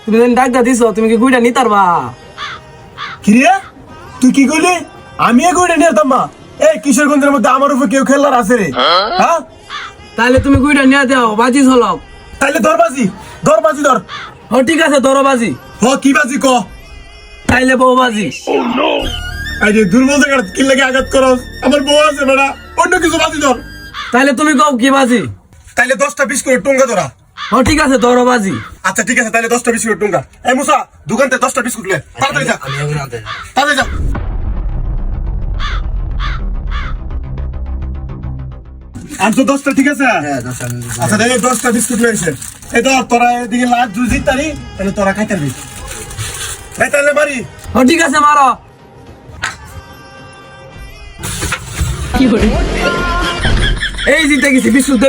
তুমি যেন ডাক দিছ তুমি কি গুইটা নিতে পারবা? কি রে তুই কি কইলি? আমি এ গুইটা নিয়ে যেতাম না। এই কিশোরগঞ্জের মধ্যে আমার উপর কেউ খেলার আছে রে? হ্যাঁ তাহলে তুমি গুইটা নিয়ে দাও, বাজি চলক। তাইলে ধর বাজি ধর। ও ঠিক আছে, ধরো বাজি। হ কি বাজি ক? তাইলে বউ বাজি। এই যে দুর্বল জায়গা কি লাগে আঘাত করস? আমার বউ আছে বেটা, অন্য কিছু বাজি ধর। তাইলে তুমি কও কি বাজি? তাইলে 10টা বিস্কুট টুঙ্গা ধরা। ও ঠিক আছে, ধরো বাজি। আচ্ছা ঠিক আছে, তাহলে 10টা বিস্কুট টুঙ্গা। এই মুসা দোকান থেকে 10টা বিস্কুট লে, তাড়াতাড়ি যা। তাড়াতাড়ি যা। আনছো 10টা, ঠিক আছে? আচ্ছা দেখে 10টা বিস্কুট লয়েছে। এই ধর তোরা এদিকে লাজ জুজি তারি, তাহলে তোরা খাইতে পারবি। এই তাহলে বাড়ি। ও ঠিক আছে, মারো। এই জিতে গেছি, বিশুদ্ধ।